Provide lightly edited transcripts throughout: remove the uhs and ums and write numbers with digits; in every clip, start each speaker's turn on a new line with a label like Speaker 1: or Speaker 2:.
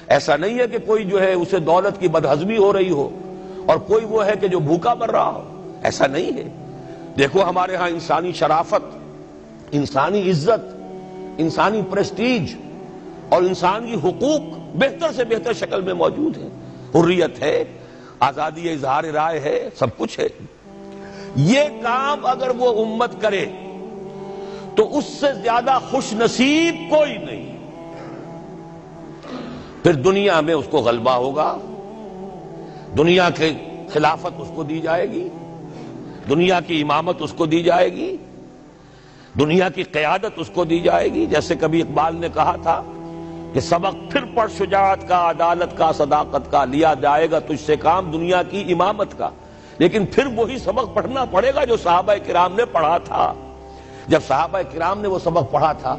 Speaker 1: ایسا نہیں ہے کہ کوئی جو ہے اسے دولت کی بدہضمی ہو رہی ہو اور کوئی وہ ہے کہ جو بھوکا مر رہا ہو، ایسا نہیں ہے۔ دیکھو ہمارے ہاں انسانی شرافت، انسانی عزت، انسانی پریسٹیج اور انسان کی حقوق بہتر سے بہتر شکل میں موجود ہیں، حریت ہے، آزادی اظہار رائے ہے، سب کچھ ہے۔ یہ کام اگر وہ امت کرے تو اس سے زیادہ خوش نصیب کوئی نہیں۔ پھر دنیا میں اس کو غلبہ ہوگا، دنیا کے خلافت اس کو دی جائے گی، دنیا کی امامت اس کو دی جائے گی، دنیا کی قیادت اس کو دی جائے گی۔ جیسے کبھی اقبال نے کہا تھا کہ سبق پھر پڑھ شجاعت کا، عدالت کا، صداقت کا، لیا جائے گا تجھ سے کام دنیا کی امامت کا۔ لیکن پھر وہی سبق پڑھنا پڑے گا جو صحابہ کرام نے پڑھا تھا۔ جب صحابہ کرام نے وہ سبق پڑھا تھا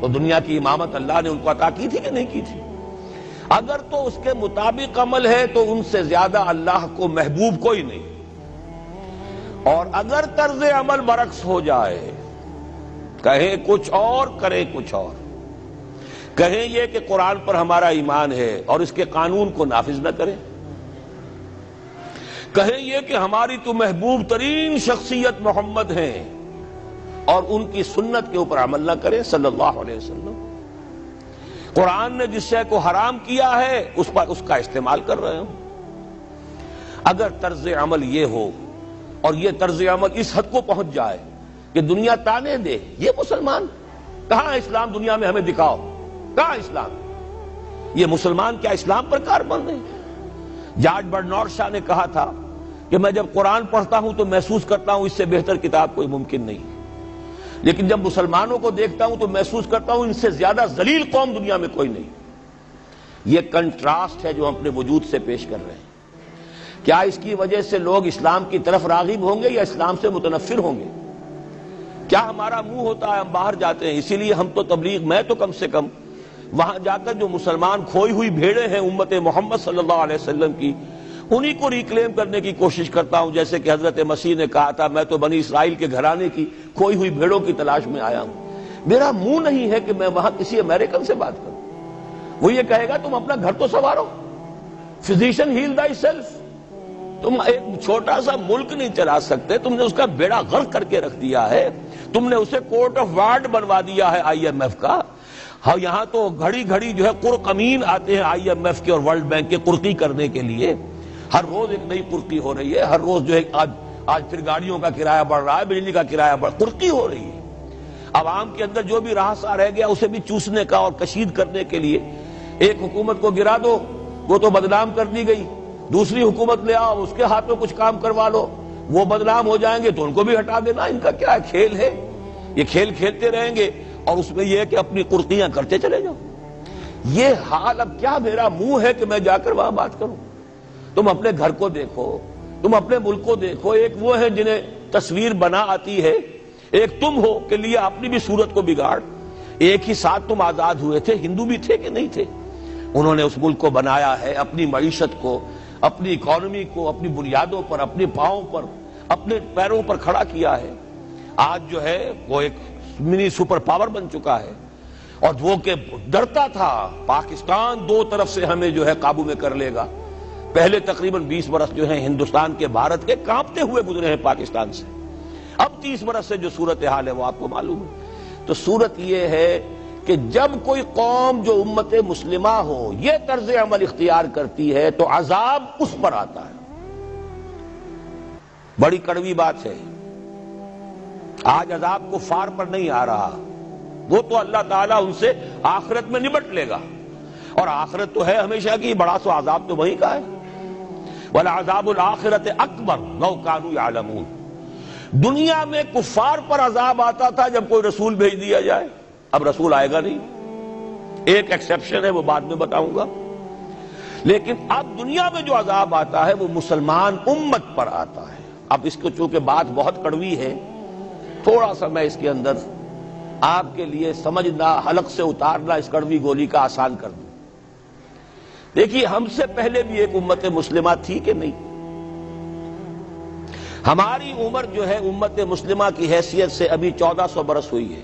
Speaker 1: تو دنیا کی امامت اللہ نے ان کو عطا کی تھی کہ نہیں کی تھی؟ اگر تو اس کے مطابق عمل ہے تو ان سے زیادہ اللہ کو محبوب کوئی نہیں، اور اگر طرز عمل برعکس ہو جائے، کہیں کچھ اور کریں کچھ اور، کہیں یہ کہ قرآن پر ہمارا ایمان ہے اور اس کے قانون کو نافذ نہ کریں، کہیں یہ کہ ہماری تو محبوب ترین شخصیت محمد ہیں اور ان کی سنت کے اوپر عمل نہ کریں صلی اللہ علیہ وسلم، قرآن نے جس شے کو حرام کیا ہے اس پر اس کا استعمال کر رہے ہوں، اگر طرز عمل یہ ہو اور یہ طرز عمل اس حد کو پہنچ جائے کہ دنیا تانے دے یہ مسلمان کہاں اسلام، دنیا میں ہمیں دکھاؤ کہاں اسلام، یہ مسلمان کیا اسلام پر کاربند ہیں؟ جارج برنارڈ شاہ نے کہا تھا کہ میں جب قرآن پڑھتا ہوں تو محسوس کرتا ہوں اس سے بہتر کتاب کوئی ممکن نہیں، لیکن جب مسلمانوں کو دیکھتا ہوں تو محسوس کرتا ہوں ان سے زیادہ ذلیل قوم دنیا میں کوئی نہیں۔ یہ کنٹراسٹ ہے جو ہم اپنے وجود سے پیش کر رہے ہیں۔ کیا اس کی وجہ سے لوگ اسلام کی طرف راغب ہوں گے یا اسلام سے متنفر ہوں گے؟ کیا ہمارا منہ ہوتا ہے ہم باہر جاتے ہیں، اسی لیے ہم تو تبلیغ، میں تو کم سے کم وہاں جا کر جو مسلمان کھوئی ہوئی بھیڑیں ہیں امت محمد صلی اللہ علیہ وسلم کی، انہی کو ریکلیم کرنے کی کوشش کرتا ہوں، جیسے کہ حضرت مسیح نے کہا تھا میں تو بنی اسرائیل کے گھرانے کی کھوئی ہوئی بھیڑوں کی تلاش میں آیا ہوں۔ میرا منہ نہیں ہے کہ میں وہاں کسی امریکن سے بات کروں، وہ یہ کہے گا تم اپنا گھر تو سنوارو، فزیشین ہیل تھائی سیلف۔ تم ایک چھوٹا سا ملک نہیں چلا سکتے، تم نے اس کا بیڑا غرق کر کے رکھ دیا ہے، تم نے اسے کورٹ آف وارڈ بنوا دیا ہے آئی ایم ایف کا۔ ہاں یہاں تو گھڑی گھڑی جو ہے قرقمین آتے ہیں آئی ایم ایف کے اور ورلڈ بینک کے قرقی کرنے کے لیے، ہر روز ایک نئی قرقی ہو رہی ہے، ہر روز جو ہے آج پھر گاڑیوں کا کرایہ بڑھ رہا ہے، بجلی کا کرایہ قرقی ہو رہی ہے۔ عوام کے اندر جو بھی راہسا رہ گیا اسے بھی چوسنے کا اور کشید کرنے کے لیے ایک حکومت کو گرا دو وہ تو بدنام کر دی گئی، دوسری حکومت لے آؤ اس کے ہاتھ میں کچھ کام کروا لو، وہ بدنام ہو جائیں گے تو ان کو بھی ہٹا دینا۔ ان کا کیا کھیل ہے؟ یہ کھیل کھیلتے رہیں گے اور اس میں یہ ہے کہ اپنی قرقیاں کرتے چلے جاؤ۔ یہ حال اب کیا میرا منہ ہے کہ میں جا کر وہاں بات کروں؟ تم اپنے گھر کو دیکھو، تم اپنے ملک کو دیکھو، ایک وہ ہے جنہیں تصویر بنا آتی ہے، ایک تم ہو کہ لیا اپنی بھی صورت کو بگاڑ۔ ایک ہی ساتھ تم آزاد ہوئے تھے، ہندو بھی تھے کہ نہیں تھے؟ انہوں نے اس ملک کو بنایا ہے، اپنی معیشت کو، اپنی اکانومی کو اپنی بنیادوں پر، اپنے پاؤں پر، اپنے پیروں پر کھڑا کیا ہے۔ آج جو ہے وہ ایک منی سپر پاور بن چکا ہے، اور وہ کہ ڈرتا تھا پاکستان دو طرف سے ہمیں جو ہے قابو میں کر لے گا۔ پہلے تقریباً 20 برس جو ہیں ہندوستان کے، بھارت کے کانپتے ہوئے گزرے ہیں پاکستان سے، اب 30 برس سے جو صورتحال ہے وہ آپ کو معلوم ہے۔ تو صورت یہ ہے کہ جب کوئی قوم جو امت مسلمہ ہو یہ طرز عمل اختیار کرتی ہے تو عذاب اس پر آتا ہے۔ بڑی کڑوی بات ہے، آج عذاب کفار پر نہیں آ رہا، وہ تو اللہ تعالیٰ ان سے آخرت میں نمٹ لے گا، اور آخرت تو ہے ہمیشہ کی، بڑا سو عذاب تو وہیں کا ہے۔ وَلَعَذَابُ الْآخِرَةِ أَكْبَرُ لَوْ كَانُوا يَعْلَمُونَ۔ دنیا میں کفار پر عذاب آتا تھا جب کوئی رسول بھیج دیا جائے، اب رسول آئے گا نہیں، ایک ایکسیپشن ہے وہ بعد میں بتاؤں گا، لیکن اب دنیا میں جو عذاب آتا ہے وہ مسلمان امت پر آتا ہے۔ اب اس کو چونکہ بات بہت کڑوی ہے، تھوڑا سا میں اس کے اندر آپ کے لیے سمجھنا، حلق سے اتارنا اس کڑوی گولی کا آسان کر دوں۔ دیکھیے ہم سے پہلے بھی ایک امت مسلمہ تھی کہ نہیں؟ ہماری عمر جو ہے امت مسلمہ کی حیثیت سے ابھی 1400 برس ہوئی ہے،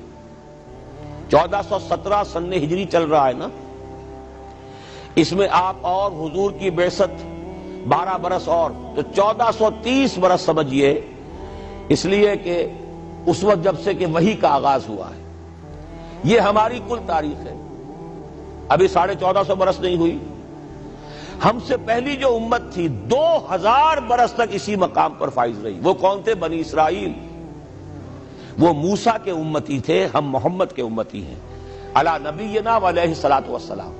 Speaker 1: 1417 سن ہجری چل رہا ہے نا۔ اس میں آپ اور حضور کی بعثت 12 برس اور، تو 1430 برس سمجھیے، اس لیے کہ اس وقت جب سے کہ وحی کا آغاز ہوا ہے۔ یہ ہماری کل تاریخ ہے، ابھی 1450 برس نہیں ہوئی۔ ہم سے پہلی جو امت تھی 2000 برس تک اسی مقام پر فائز رہی۔ وہ کون تھے؟ بنی اسرائیل۔ وہ موسیٰ کے امتی تھے، ہم محمد کے امتی ہیں علی نبینا و علیہ الصلوۃ والسلام۔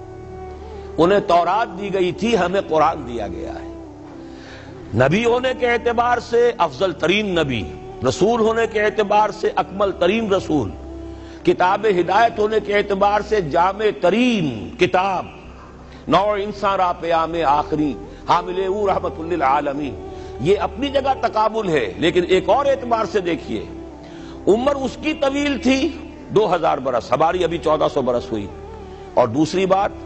Speaker 1: انہیں تورات دی گئی تھی، ہمیں قرآن دیا گیا ہے۔ نبی ہونے کے اعتبار سے افضل ترین نبی، رسول ہونے کے اعتبار سے اکمل ترین رسول، کتاب ہدایت ہونے کے اعتبار سے جامع ترین کتاب، نوع انسان را پیام آخری، حامل او رحمت للعالمین۔ یہ اپنی جگہ تقابل ہے، لیکن ایک اور اعتبار سے دیکھیے، عمر اس کی طویل تھی 2000 برس، ہماری ابھی 1400 برس ہوئی۔ اور دوسری بات،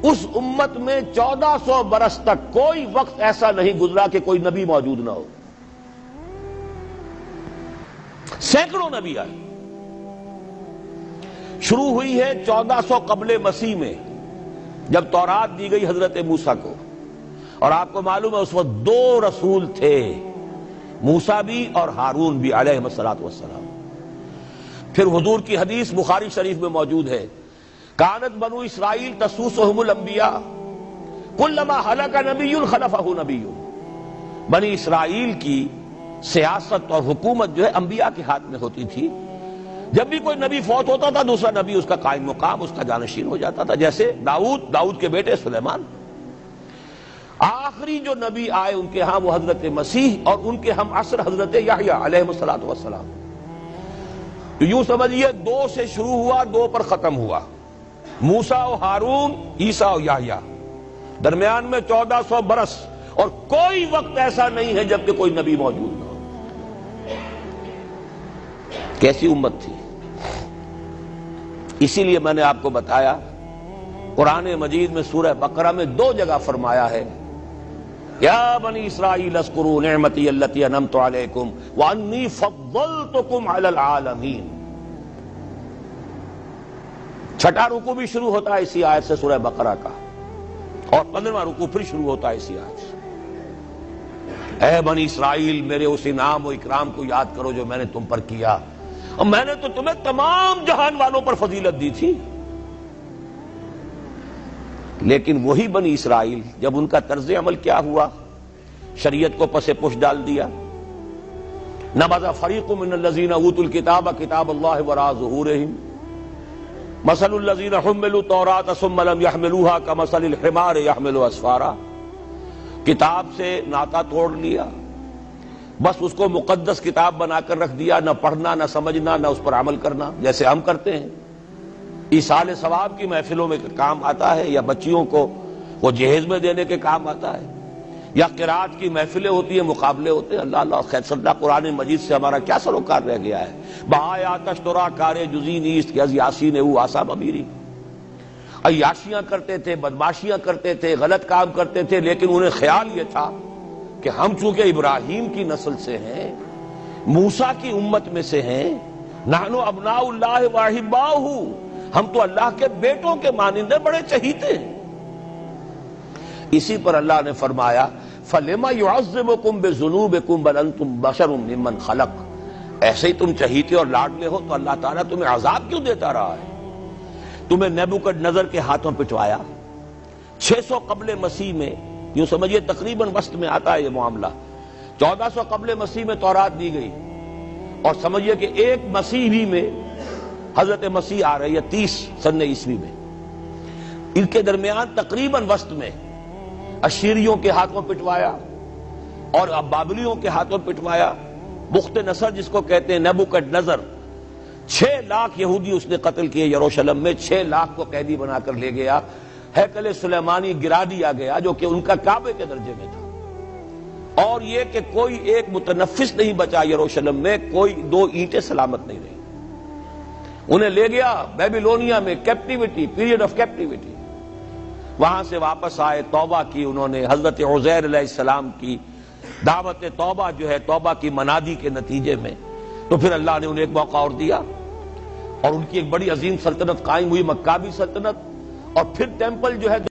Speaker 1: اس امت میں 1400 برس تک کوئی وقت ایسا نہیں گزرا کہ کوئی نبی موجود نہ ہو۔ سینکڑوں نبی آئے۔ شروع ہوئی ہے 1400 قبل مسیح میں، جب تورات دی گئی حضرت موسیٰ کو، اور آپ کو معلوم ہے اس وقت 2 رسول تھے، موسیٰ بھی اور ہارون بھی علیہ الصلوۃ والسلام۔ پھر حضور کی حدیث بخاری شریف میں موجود ہے، کانت بنو اسرائیل تسوسہم الانبیاء کلما ہلک نبی خلفہ نبی۔ بنی اسرائیل کی سیاست اور حکومت جو ہے انبیاء کے ہاتھ میں ہوتی تھی۔ جب بھی کوئی نبی فوت ہوتا تھا، دوسرا نبی اس کا قائم مقام، اس کا جانشین ہو جاتا تھا، جیسے داؤد کے بیٹے سلیمان۔ آخری جو نبی آئے ان کے ہاں وہ حضرت مسیح، اور ان کے ہم عصر حضرت یحییٰ علیہ الصلوۃ والسلام۔ تو یوں سمجھیے 2 سے شروع ہوا، 2 پر ختم ہوا، موسیٰ و ہارون، عیسیٰ و یحییٰ، درمیان میں 1400 برس، اور کوئی وقت ایسا نہیں ہے جب کہ کوئی نبی موجود نہ ہو۔ کیسی امت تھی! اسی لیے میں نے آپ کو بتایا، قرآن مجید میں سورہ بقرہ میں 2 جگہ فرمایا ہے، یا بنی اسرائیل اذکروا نعمتی التی انعمت علیکم وانی فضلتکم علی العالمین۔ چھٹا رکوع بھی شروع ہوتا ہے اسی آیت سے سورہ بقرہ کا، اور 15واں رکوع پھر شروع ہوتا ہے اسی آیت سے۔ اے بنی اسرائیل، میرے اس انعام و اکرام کو یاد کرو جو میں نے تم پر کیا، اور میں نے تو تمہیں تمام جہان والوں پر فضیلت دی تھی۔ لیکن وہی بنی اسرائیل، جب ان کا طرز عمل کیا ہوا، شریعت کو پس پش ڈال دیا، نبذ فریق من الذین اوتوا الکتاب کتاب اللہ وراء ظہورہم مثل الذین حملوا التوراۃ ثم لم يحملوها كمثل الحمار يحمل اسفارا۔ کتاب سے ناطا توڑ لیا، بس اس کو مقدس کتاب بنا کر رکھ دیا، نہ پڑھنا، نہ سمجھنا، نہ اس پر عمل کرنا، جیسے ہم کرتے ہیں۔ ایصال ثواب کی محفلوں میں کام آتا ہے، یا بچیوں کو وہ جہیز میں دینے کے کام آتا ہے، یا قرات کی محفلیں ہوتی ہیں، مقابلے ہوتے ہیں۔ اللہ اللہ خیر صدہ قرآن مجید سے ہمارا کیا سروکار رہ گیا ہے۔ بآیاتش ترا کار جزی نیست کہ از یاسین او آسا بمیری۔ عیاشیاں کرتے تھے، بدماشیاں کرتے تھے، غلط کام کرتے تھے، لیکن انہیں خیال یہ تھا کہ ہم چونکہ ابراہیم کی نسل سے ہیں، موسیٰ کی امت میں سے ہیں، نحن ابناء اللہ واحباؤہ، ہم تو اللہ کے بیٹوں کے مانند ہیں، بڑے چہیتے ہیں۔ اسی پر اللہ نے فرمایا فَلِمَ يُعَذِّبُكُمْ بِذُنُوبِكُمْ بَلْ أَنْتُمْ بَشَرٌ مِّمَّنْ خَلَقَ۔ ایسے ہی تم چہیتے اور لاڈلے ہو تو اللہ تعالیٰ تمہیں عذاب کیوں دیتا رہا ہے؟ تمہیں نیبوکڈنیزر کے ہاتھوں پٹوایا 600 قبل مسیح میں، یوں سمجھیے تقریباً وسط میں آتا ہے یہ معاملہ۔ 1400 قبل مسیح میں تورات دی گئی، اور سمجھیے کہ ایک مسیحی میں حضرت مسیح آ رہی ہے 30 سن عیسوی میں، ان کے درمیان تقریباً وسط میں اشیریوں کے ہاتھوں پٹوایا اور بابلیوں کے ہاتھوں پٹوایا۔ بخت نصر جس کو کہتے ہیں، نیبوکڈنیزر، 6 لاکھ یہودی اس نے قتل کیے یروشلم میں، 6 لاکھ کو قیدی بنا کر لے گیا، ہیکل سلیمانی گرا دیا گیا جو کہ ان کا کعبے کے درجے میں تھا، اور یہ کہ کوئی ایک متنفس نہیں بچا یروشلم میں، کوئی 2 اینٹیں سلامت نہیں رہی۔ انہیں لے گیا بیبیلونیا میں، کیپٹیوٹی، پیریڈ آف کیپٹیوٹی۔ وہاں سے واپس آئے، توبہ کی انہوں نے، حضرت عزیر علیہ السلام کی دعوت توبہ جو ہے، توبہ کی منادی کے نتیجے میں، تو پھر اللہ نے انہیں ایک موقع اور دیا، اور ان کی ایک بڑی عظیم سلطنت قائم ہوئی، مکابی سلطنت، اور پھر ٹیمپل جو ہے